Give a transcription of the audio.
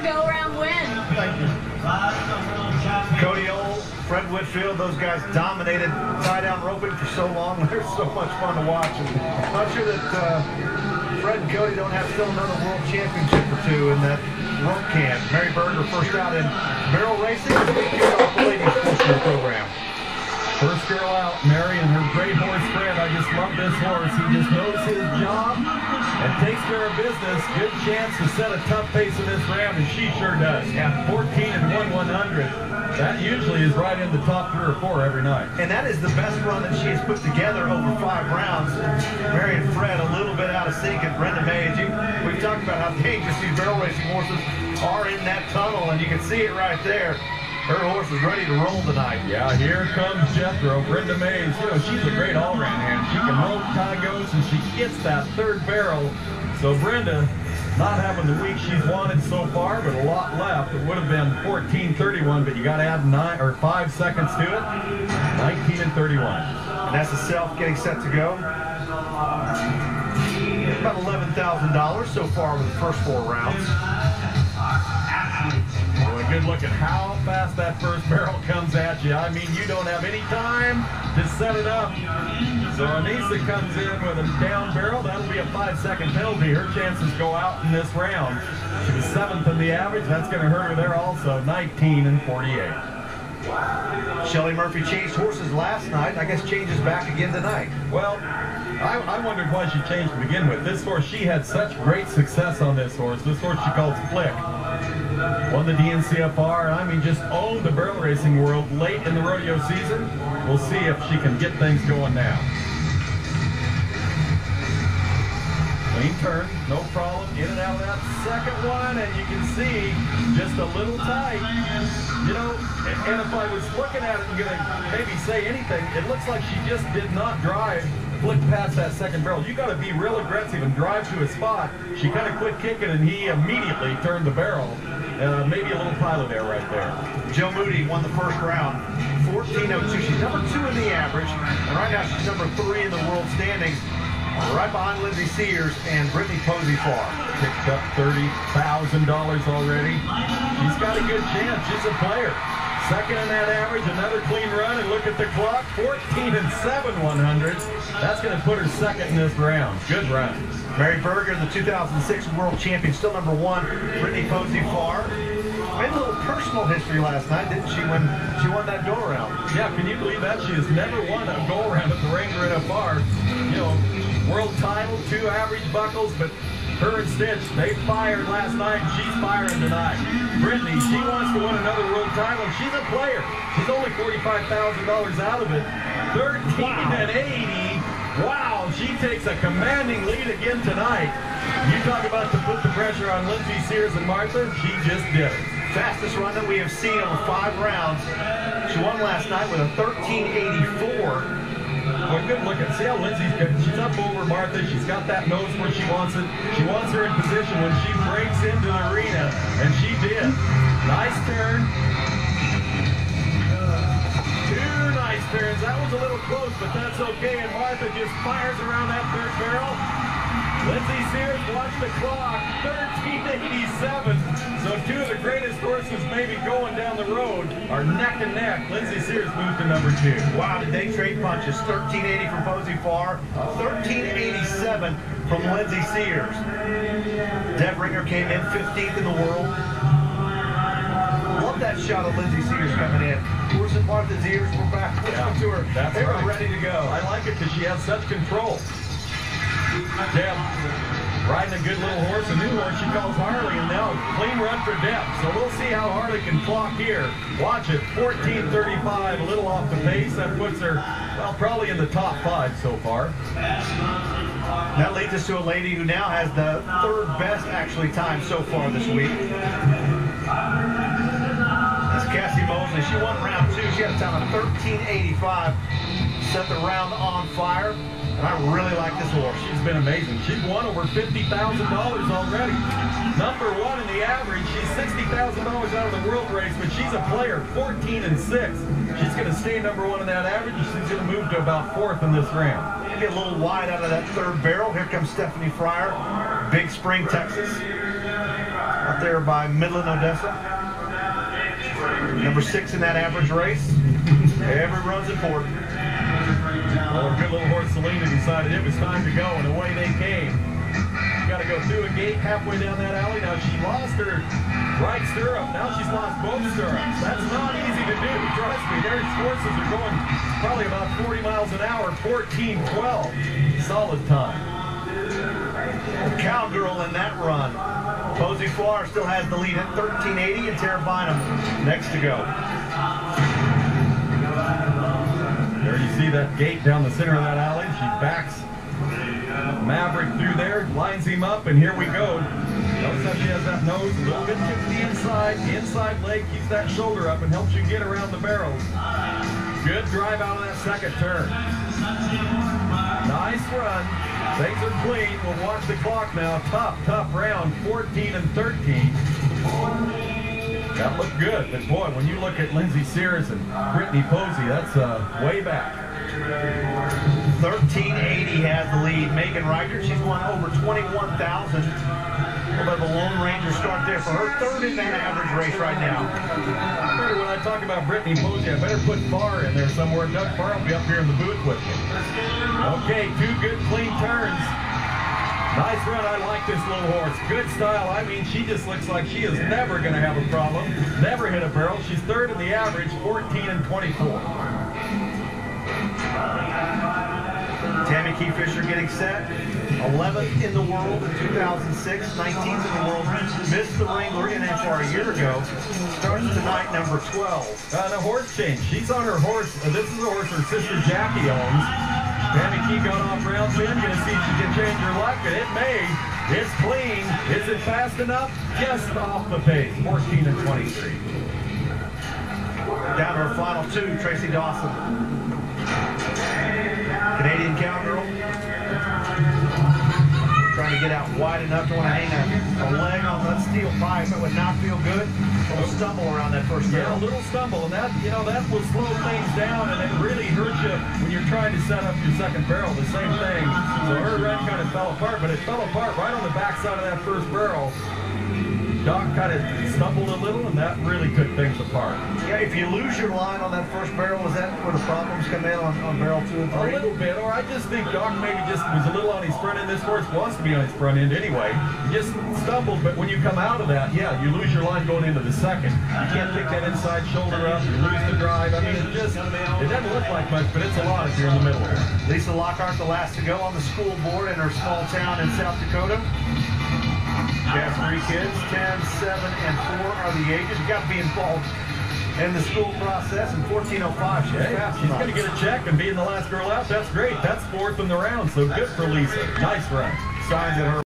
go-around win. Thank you. Cody Old, Fred Whitfield, those guys dominated tie-down roping for so long. They're so much fun to watch. And I'm not sure that Fred and Cody don't have still another world championship or two in that rope can. Mary Berger first out in barrel racing. We kick off the ladies' portion of the program. First girl out, Mary, and her great horse, Fred. I just love this horse. He just knows his job and takes care of business. Good chance to set a tough pace in this round, and she sure does. At 14 and 1/100, that usually is right in the top 3 or 4 every night. And that is the best run that she has put together over 5 rounds. Mary and Fred a little bit out of sync, and Brenda Mays. We've talked about how dangerous these barrel racing horses are in that tunnel, and you can see it right there. Her horse is ready to roll tonight. Yeah, here comes Jethro. Brenda Mays, you know, she's a great all-round hand. She can rope tagos, and she gets that third barrel. So Brenda, not having the week she's wanted so far, but a lot left. It would have been 14:31, but you got to add 9 or 5 seconds to it. 19 and 31. And that's the self getting set to go. About $11,000 so far with the first 4 rounds. Well, a good look at how fast that first barrel comes at you. I mean, you don't have any time to set it up. So Anissa comes in with a down barrel. That'll be a 5-second penalty. Her chances go out in this round. She was 7th in the average. That's going to hurt her there also. 19 and 48. Shelley Murphy changed horses last night. I guess changes back again tonight. Well, I wondered why she changed to begin with. This horse, she had such great success on this horse. This horse she calls Flick. Won the DNCFR, I mean, just owned the barrel racing world late in the rodeo season. We'll see if she can get things going now. Clean turn, no problem. In and out of that second one, and you can see just a little tight. You know, and if I was looking at it and going to maybe say anything, it looks like she just did not drive Flick past that second barrel. You got to be real aggressive and drive to a spot. She kind of quit kicking, and he immediately turned the barrel. Maybe a little pilot there right there. Joe Moody won the first round, 14:02. She's number 2 in the average, and right now she's number 3 in the world standings, right behind Lindsey Sears and Brittany Posey-Farr. Picked up $30,000 already. She's got a good chance. She's a player. Second in that average, another clean run, and look at the clock, 14 and 7/100. That's going to put her second in this round. Good run. Mary Berger, the 2006 world champion, still number 1. Brittany Posey-Farr. Made a little personal history last night, didn't she, when she won that go-around? Yeah, can you believe that? She has never won a go-around at the Wrangler NFR. You know, world title, 2 average buckles, but her and Stitch, they fired last night, and she's firing tonight. Brittany, she wants to win another world title. She's a player. She's only $45,000 out of it. 13 and 80. Wow, she takes a commanding lead again tonight. You talk about to put the pressure on Lindsey Sears and Martha, she just did it. Fastest run that we have seen over 5 rounds. She won last night with a 13:84. Well, good look at. See how Lindsey's good. She's up over Martha. She's got that nose where she wants it. She wants her in position when she breaks into the arena, and she did. Nice turn. 2 nice turns. That was a little close, but that's okay. And Martha just fires around that third barrel. Lindsey Sears, watch the clock. 13:87. So 2 of the greatest horses maybe going down the road are neck and neck. Lindsey Sears moved to number 2. Wow, did they trade punches? 13:80 from Posey-Farr, 13:87 from Lindsey Sears. Deb Ringer came in 15th in the world. Love that shot of Lindsey Sears coming in. Horse and Martha's ears were back to her. That's they right. were ready to go. I like it because she has such control. Deb riding a good little horse, a new horse she calls Harley, and now clean run for Deb. So we'll see how Harley can clock here. Watch it, 14:35, a little off the pace. That puts her, well, probably in the top 5 so far. That leads us to a lady who now has the 3rd best, actually, time so far this week. That's Cassie Mosley. She won round 2. She had a time of 13:85. Set the round on fire. And I really like this horse. She's been amazing. She's won over $50,000 already. Number 1 in the average. She's $60,000 out of the world race, but she's a player, 14 and 6. She's going to stay number 1 in that average. She's going to move to about 4th in this round. Get a little wide out of that 3rd barrel. Here comes Stephanie Fryer, Big Spring, Texas. out there by Midland, Odessa. Number 6 in that average race. Every run's important. Well, a good little horse, Selena, decided it was time to go, and away they came. She got to go through a gate halfway down that alley. Now, she lost her right stirrup. Now she's lost both stirrups. That's not easy to do. Trust me, their horses are going probably about 40 miles an hour, 14-12. Solid time. Cowgirl in that run. Posey Flower still has the lead at 13.80, and Tara Bynum next to go. There you see that gate down the center of that alley. She backs Maverick through there, lines him up, and here we go. Notice how she has that nose a little bit to the inside leg, keeps that shoulder up and helps you get around the barrels. Good drive out of that second turn. Nice run. Things are clean. We'll watch the clock now. Tough round, 14 and 13. That looked good, but boy, when you look at Lindsey Sears and Brittany Posey, that's way back. 13.80 has the lead. Megan Reichert, she's won over 21,000. A little bit of a Lone Ranger start there for her. Third in that average race right now. When I talk about Brittany Posey, I better put Farr in there somewhere. Doug Farr will be up here in the booth with me. Okay, 2 good clean turns. Nice run. I like this little horse. Good style. I mean, she just looks like she is never going to have a problem. Never hit a barrel. She's third in the average, 14 and 24. Tammy Keyfisher getting set. 11th in the world in 2006, 19th in the world. Missed the Wrangler NFR a year ago. Starts tonight, number 12. The horse change. She's on her horse. This is a horse her sister Jackie owns. Tammy Key got off round 10. Going to see if she can change her luck, and it may. It's clean. Is it fast enough? Just off the pace. 14 and 23. Down to her final 2, Tracy Dawson. Canadian Cowgirl. Trying to get out wide enough to want to hang a leg on that steel pipe. That would not feel good. A little stumble around that first barrel. Yeah, a little stumble, and that will slow things down, and it really hurts you when you're trying to set up your second barrel. The same thing. So her run kind of fell apart, but it fell apart right on the backside of that first barrel. Doc kind of stumbled a little, and that really took things apart. Yeah, if you lose your line on that first barrel, is that where the problems come in on barrel 2 and 3? A little bit, or I just think Doc maybe just was a little on his front end. This horse wants to be on his front end anyway. He just stumbled, but when you come out of that, yeah, you lose your line going into the second. You can't pick that inside shoulder up, you lose the drive. I mean, it doesn't look like much, but it's a lot if you're in the middle. Lisa Lockhart, the last to go on the school board in her small town in South Dakota. She has 3 kids, 10, 7, and 4 are the ages. You've got to be involved in the school process. And 14:05, she's going to get a check and being the last girl out. That's great. That's 4th in the round, so good for Lisa. Nice run. Signs at her